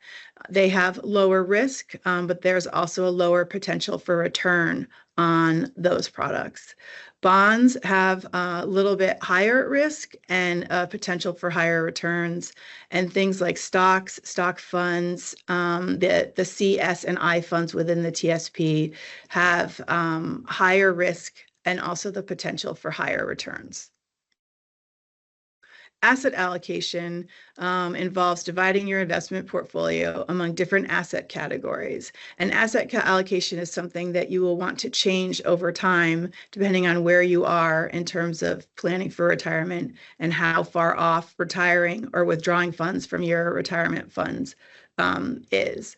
They have lower risk, but there's also a lower potential for return on those products. Bonds have a little bit higher risk and potential for higher returns, and things like stocks, stock funds, the C, S, and I funds within the TSP have higher risk and also the potential for higher returns. Asset allocation involves dividing your investment portfolio among different asset categories. And asset allocation is something that you will want to change over time, depending on where you are in terms of planning for retirement and how far off retiring or withdrawing funds from your retirement funds is.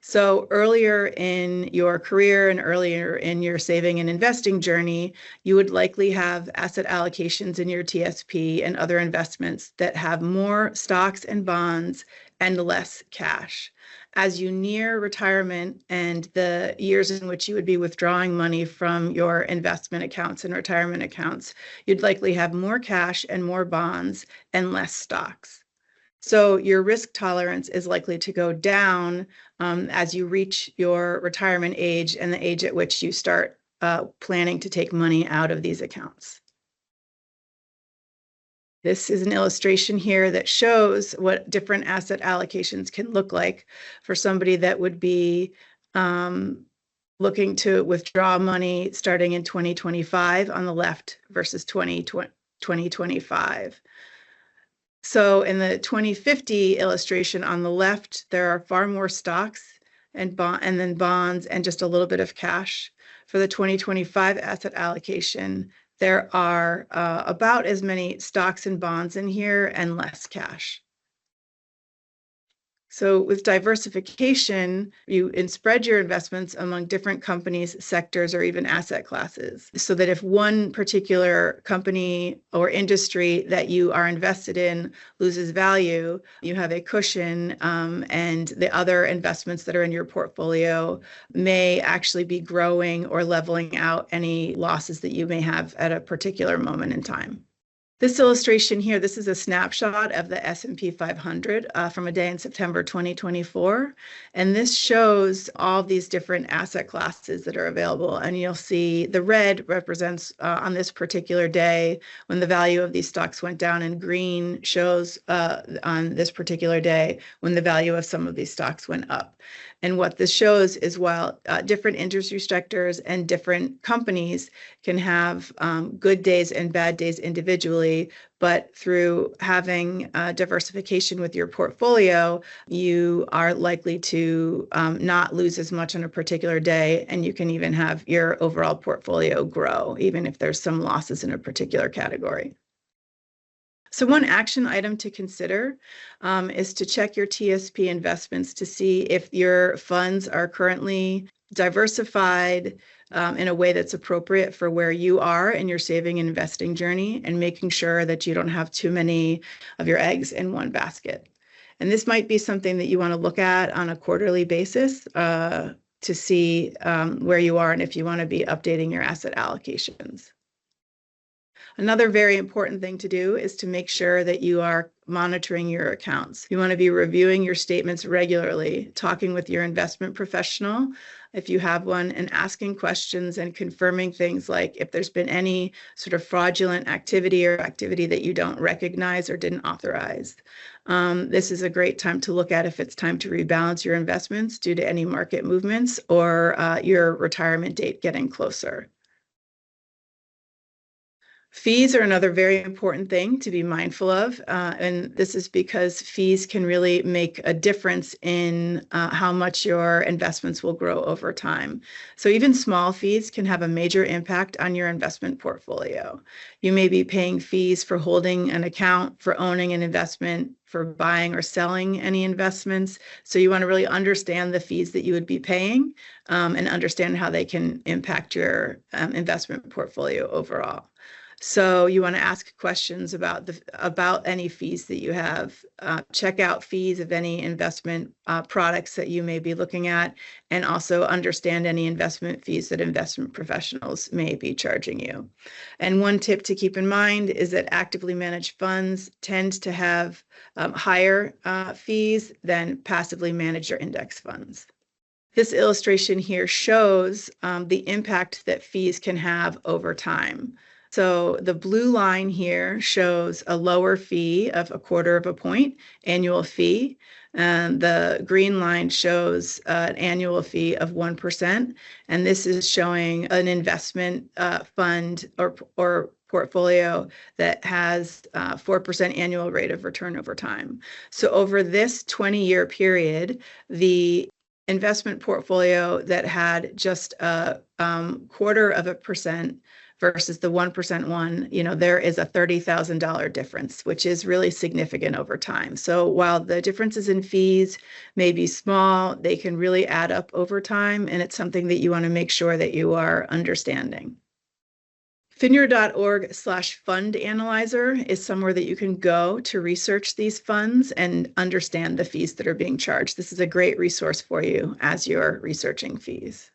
So earlier in your career and earlier in your saving and investing journey, you would likely have asset allocations in your TSP and other investments that have more stocks and bonds and less cash. As you near retirement and the years in which you would be withdrawing money from your investment accounts and retirement accounts, you'd likely have more cash and more bonds and less stocks. So your risk tolerance is likely to go down as you reach your retirement age and the age at which you start planning to take money out of these accounts. This is an illustration here that shows what different asset allocations can look like for somebody that would be looking to withdraw money starting in 2025 on the left versus 2025. So in the 2050 illustration on the left, there are far more stocks and then bonds and just a little bit of cash. For the 2025 asset allocation, there are about as many stocks and bonds in here and less cash. So with diversification, you spread your investments among different companies, sectors, or even asset classes, so that if one particular company or industry that you are invested in loses value, you have a cushion, and the other investments that are in your portfolio may actually be growing or leveling out any losses that you may have at a particular moment in time. This illustration here, this is a snapshot of the S&P 500 from a day in September 2024. And this shows all these different asset classes that are available. And you'll see the red represents on this particular day when the value of these stocks went down, and green shows on this particular day when the value of some of these stocks went up. And what this shows is while different industry sectors and different companies can have good days and bad days individually, but through having diversification with your portfolio, you are likely to not lose as much on a particular day, and you can even have your overall portfolio grow, even if there's some losses in a particular category. So one action item to consider is to check your TSP investments to see if your funds are currently diversified in a way that's appropriate for where you are in your saving and investing journey, and making sure that you don't have too many of your eggs in one basket. And this might be something that you want to look at on a quarterly basis to see where you are and if you want to be updating your asset allocations. Another very important thing to do is to make sure that you are monitoring your accounts. You want to be reviewing your statements regularly, talking with your investment professional, if you have one, and asking questions and confirming things like if there's been any sort of fraudulent activity or activity that you don't recognize or didn't authorize. This is a great time to look at if it's time to rebalance your investments due to any market movements or your retirement date getting closer. Fees are another very important thing to be mindful of, and this is because fees can really make a difference in how much your investments will grow over time. So even small fees can have a major impact on your investment portfolio. You may be paying fees for holding an account, for owning an investment, for buying or selling any investments. So you want to really understand the fees that you would be paying and understand how they can impact your investment portfolio overall. So you want to ask questions about any fees that you have. Check out fees of any investment products that you may be looking at, and also understand any investment fees that investment professionals may be charging you. And one tip to keep in mind is that actively managed funds tend to have higher fees than passively managed or index funds. This illustration here shows the impact that fees can have over time. So the blue line here shows a lower fee of 1/4 point annual fee. And the green line shows an annual fee of 1%. And this is showing an investment fund or portfolio that has 4% annual rate of return over time. So over this 20-year period, the investment portfolio that had just a 1/4% versus the 1% one, there is a $30,000 difference, which is really significant over time. So while the differences in fees may be small, they can really add up over time, and it's something that you want to make sure that you are understanding. FINRA.org/fund analyzer is somewhere that you can go to research these funds and understand the fees that are being charged. This is a great resource for you as you're researching fees.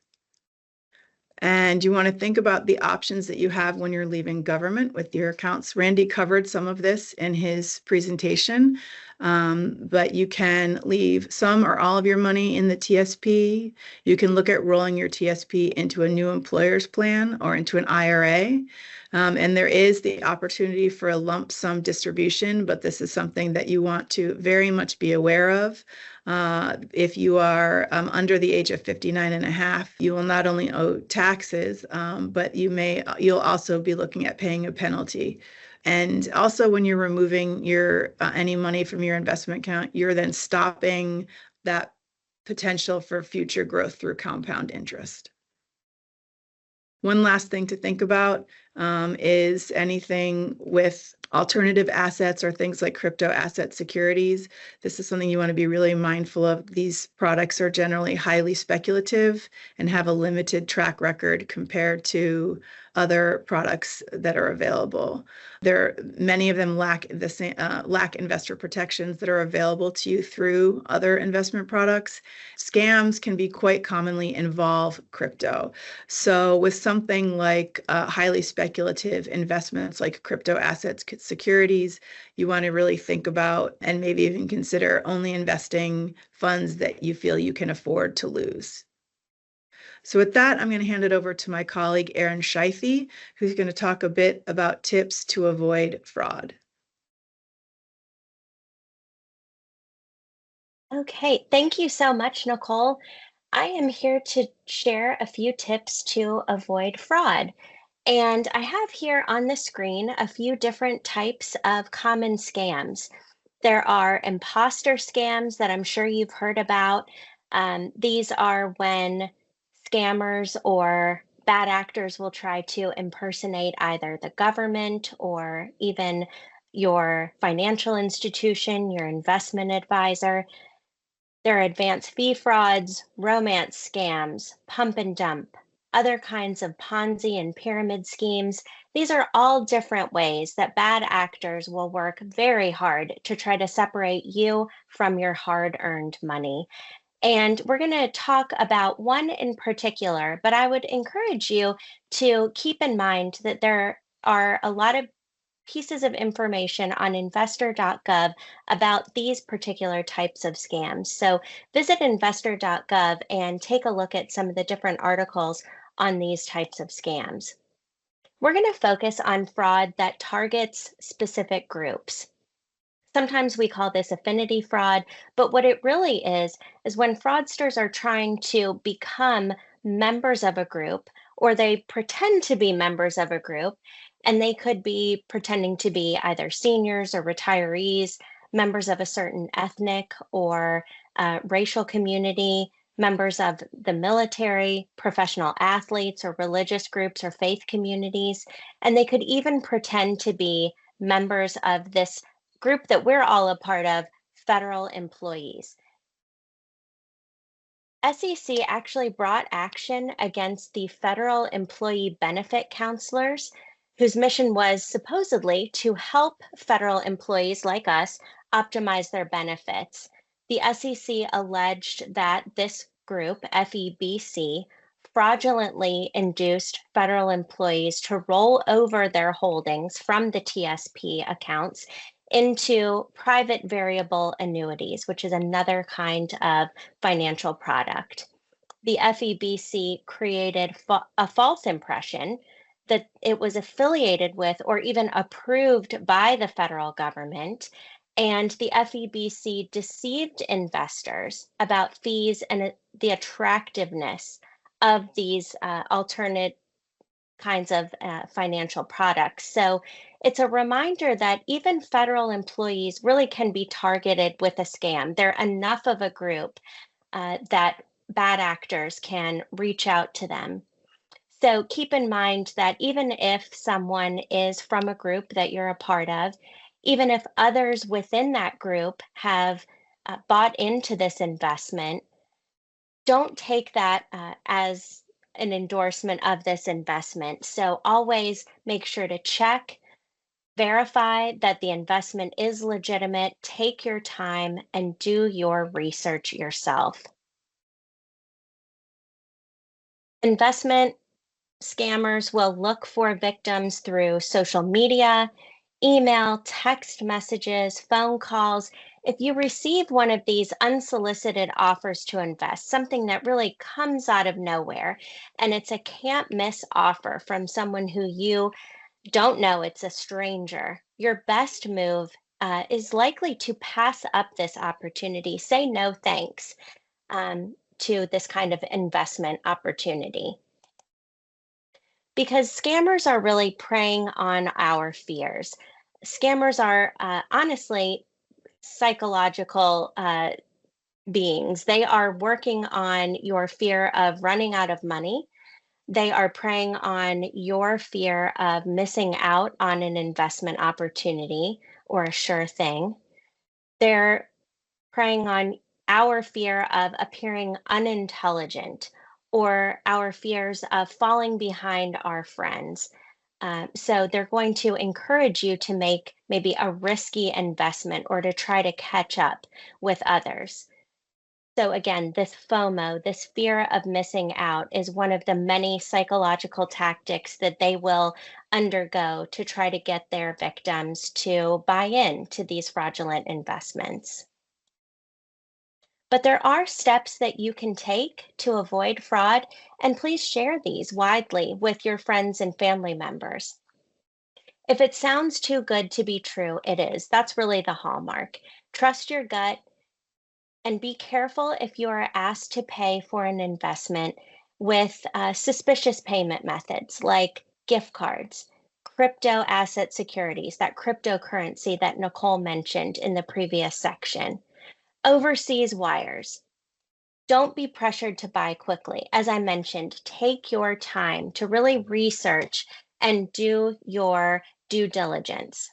And you want to think about the options that you have when you're leaving government with your accounts. Randy covered some of this in his presentation, but you can leave some or all of your money in the TSP. You can look at rolling your TSP into a new employer's plan or into an IRA. And there is the opportunity for a lump sum distribution, but this is something that you want to very much be aware of. If you are under the age of 59 and a half, you will not only owe taxes, but you'll also be looking at paying a penalty. And also when you're removing any money from your investment account, you're then stopping that potential for future growth through compound interest. One last thing to think about is anything with alternative assets or things like crypto asset securities. This is something you want to be really mindful of. These products are generally highly speculative and have a limited track record compared to other products that are available. Many of them lack investor protections that are available to you through other investment products. Scams can be quite commonly involve crypto. So with something like highly speculative investments like crypto assets, securities, you want to really think about and maybe even consider only investing funds that you feel you can afford to lose. So with that, I'm going to hand it over to my colleague, Erin Scheithe, who's going to talk a bit about tips to avoid fraud. Okay, thank you so much, Nicole. I am here to share a few tips to avoid fraud. And I have here on the screen a few different types of common scams. There are imposter scams that I'm sure you've heard about. These are when scammers or bad actors will try to impersonate either the government or even your financial institution, your investment advisor. There are advanced fee frauds, romance scams, pump and dump, other kinds of Ponzi and pyramid schemes. These are all different ways that bad actors will work very hard to try to separate you from your hard-earned money. And we're going to talk about one in particular, but I would encourage you to keep in mind that there are a lot of pieces of information on investor.gov about these particular types of scams. So visit investor.gov and take a look at some of the different articles on these types of scams. We're going to focus on fraud that targets specific groups. Sometimes we call this affinity fraud, but what it really is when fraudsters are trying to become members of a group, or they pretend to be members of a group, and they could be pretending to be either seniors or retirees, members of a certain ethnic or racial community, members of the military, professional athletes or religious groups or faith communities, and they could even pretend to be members of this group that we're all a part of, federal employees. SEC actually brought action against the federal employee benefit counselors, whose mission was supposedly to help federal employees like us optimize their benefits. The SEC alleged that this group, FEBC, fraudulently induced federal employees to roll over their holdings from the TSP accounts into private variable annuities, which is another kind of financial product. The FEBC created a false impression that it was affiliated with or even approved by the federal government, and the FEBC deceived investors about fees and the attractiveness of these alternate kinds of financial products. So it's a reminder that even federal employees really can be targeted with a scam. They're enough of a group that bad actors can reach out to them. So keep in mind that even if someone is from a group that you're a part of, even if others within that group have bought into this investment, don't take that as an endorsement of this investment. So always make sure to check, verify that the investment is legitimate, take your time, and do your research yourself. Investment scammers will look for victims through social media, email, text messages, phone calls. If you receive one of these unsolicited offers to invest, something that really comes out of nowhere, and it's a can't miss offer from someone who you don't know, it's a stranger, your best move is likely to pass up this opportunity. Say no thanks to this kind of investment opportunity. Because scammers are really preying on our fears. Scammers are honestly psychological beings. They are working on your fear of running out of money. They are preying on your fear of missing out on an investment opportunity or a sure thing. They're preying on our fear of appearing unintelligent or our fears of falling behind our friends. So they're going to encourage you to make maybe a risky investment or to try to catch up with others. So again, this FOMO, this fear of missing out, is one of the many psychological tactics that they will undergo to try to get their victims to buy in to these fraudulent investments. But there are steps that you can take to avoid fraud, and please share these widely with your friends and family members. If it sounds too good to be true, it is. That's really the hallmark. Trust your gut and be careful if you are asked to pay for an investment with suspicious payment methods like gift cards, crypto asset securities, that cryptocurrency that Nicole mentioned in the previous section, overseas wires. Don't be pressured to buy quickly. As I mentioned, take your time to really research and do your due diligence.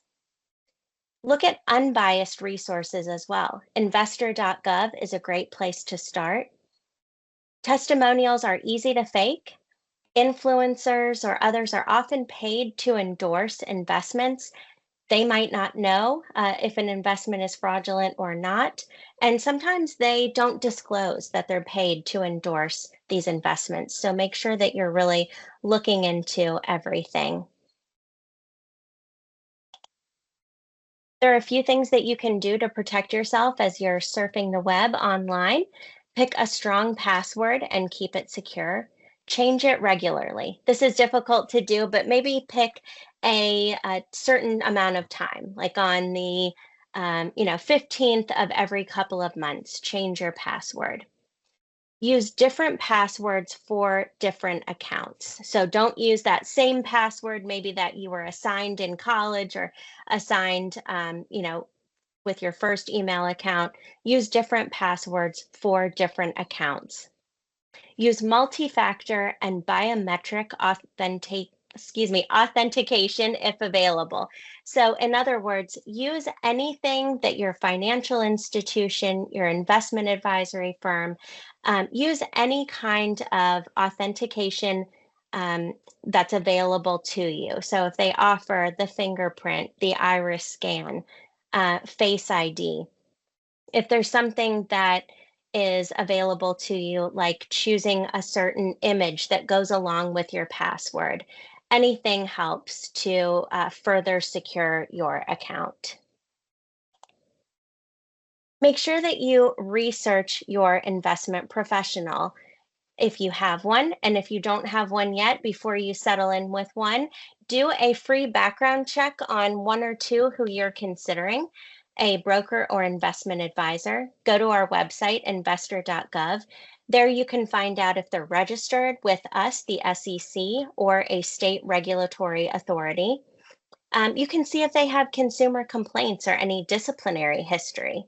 Look at unbiased resources as well. Investor.gov is a great place to start. Testimonials are easy to fake. Influencers or others are often paid to endorse investments. They might not know if an investment is fraudulent or not. And sometimes they don't disclose that they're paid to endorse these investments. So make sure that you're really looking into everything. There are a few things that you can do to protect yourself as you're surfing the web online. Pick a strong password and keep it secure. Change it regularly. This is difficult to do, but maybe pick a certain amount of time, like on the 15th of every couple of months, change your password. Use different passwords for different accounts. So don't use that same password maybe that you were assigned in college or assigned, with your first email account. Use different passwords for different accounts. Use multi-factor and biometric authentication if available. So in other words, use anything that your financial institution, your investment advisory firm, use any kind of authentication that's available to you. So if they offer the fingerprint, the iris scan, Face ID, if there's something that is available to you, like choosing a certain image that goes along with your password, anything helps to further secure your account. Make sure that you research your investment professional if you have one, and if you don't have one yet, before you settle in with one, do a free background check on one or two who you're considering, a broker or investment advisor. Go to our website, investor.gov. There you can find out if they're registered with us, the SEC, or a state regulatory authority. You can see if they have consumer complaints or any disciplinary history.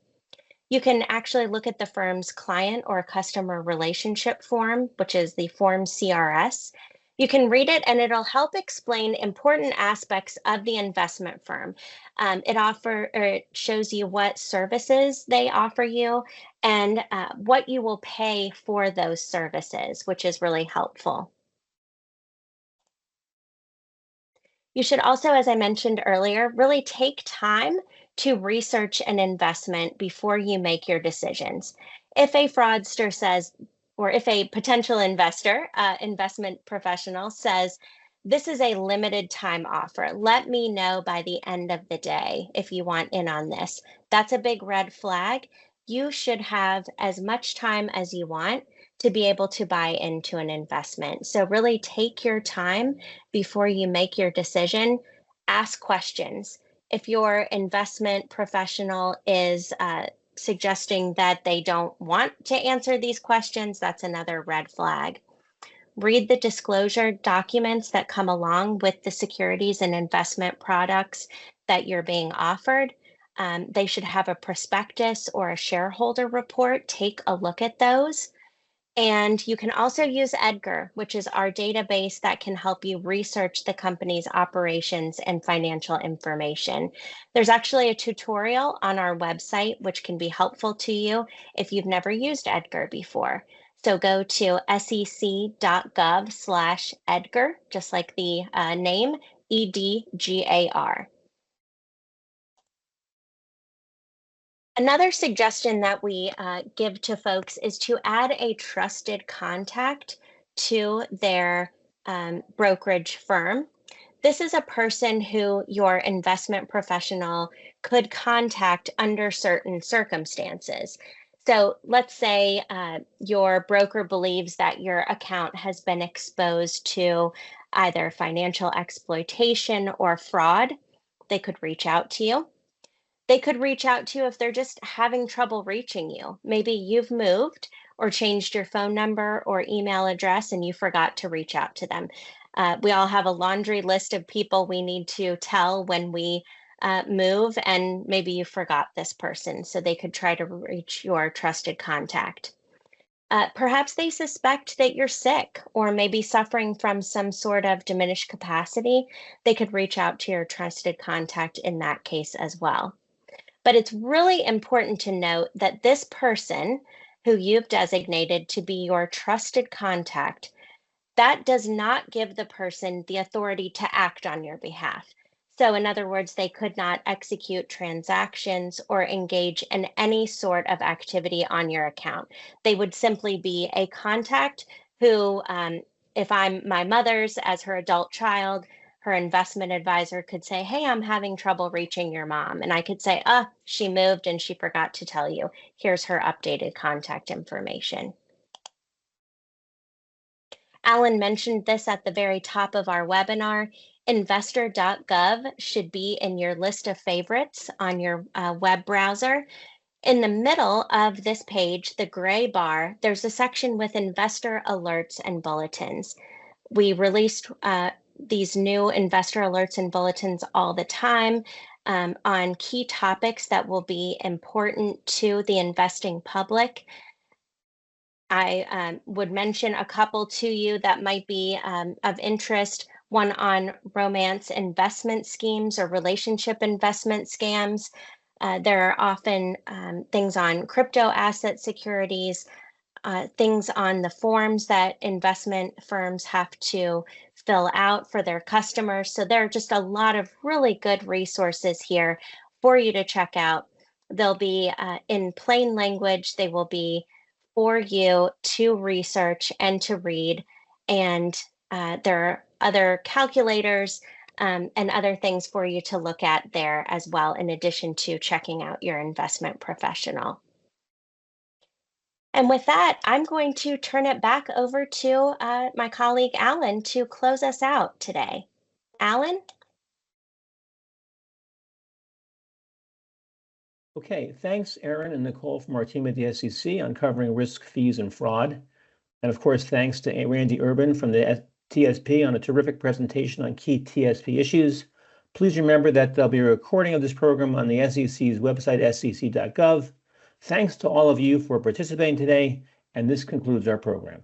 You can actually look at the firm's client or customer relationship form, which is the form CRS. You can read it and it'll help explain important aspects of the investment firm. It shows you what services they offer you and what you will pay for those services, which is really helpful. You should also, as I mentioned earlier, really take time to research an investment before you make your decisions. If a fraudster says, or if a potential investor, investment professional says, this is a limited time offer, let me know by the end of the day if you want in on this. That's a big red flag. You should have as much time as you want to be able to buy into an investment. So really take your time before you make your decision. Ask questions. If your investment professional is suggesting that they don't want to answer these questions, that's another red flag. Read the disclosure documents that come along with the securities and investment products that you're being offered. They should have a prospectus or a shareholder report. Take a look at those. And you can also use Edgar, which is our database that can help you research the company's operations and financial information. There's actually a tutorial on our website, which can be helpful to you if you've never used Edgar before. So go to sec.gov/Edgar, just like the name, EDGAR. Another suggestion that we give to folks is to add a trusted contact to their brokerage firm. This is a person who your investment professional could contact under certain circumstances. So let's say your broker believes that your account has been exposed to either financial exploitation or fraud. They could reach out to you. They could reach out to you if they're just having trouble reaching you. Maybe you've moved or changed your phone number or email address and you forgot to reach out to them. We all have a laundry list of people we need to tell when we move, and maybe you forgot this person, so they could try to reach your trusted contact. Perhaps they suspect that you're sick or maybe suffering from some sort of diminished capacity. They could reach out to your trusted contact in that case as well. But it's really important to note that this person who you've designated to be your trusted contact, that does not give the person the authority to act on your behalf. So in other words, they could not execute transactions or engage in any sort of activity on your account. They would simply be a contact who, if I'm my mother's as her adult child, her investment advisor could say, hey, I'm having trouble reaching your mom. And I could say, she moved and she forgot to tell you. Here's her updated contact information. Alan mentioned this at the very top of our webinar. Investor.gov should be in your list of favorites on your web browser. In the middle of this page, the gray bar, there's a section with investor alerts and bulletins. We released these new investor alerts and bulletins all the time on key topics that will be important to the investing public. I would mention a couple to you that might be of interest. One on romance investment schemes or relationship investment scams. There are often things on crypto asset securities, things on the forms that investment firms have to fill out for their customers. So there are just a lot of really good resources here for you to check out. They'll be in plain language. They will be for you to research and to read. And there are other calculators and other things for you to look at there as well, in addition to checking out your investment professional. And with that, I'm going to turn it back over to my colleague, Alan, to close us out today. Alan? Okay, thanks, Erin and Nicole from our team at the SEC on covering risk, fees, and fraud. And of course, thanks to Randy Urban from the TSP on a terrific presentation on key TSP issues. Please remember that there'll be a recording of this program on the SEC's website, sec.gov. Thanks to all of you for participating today, and this concludes our program.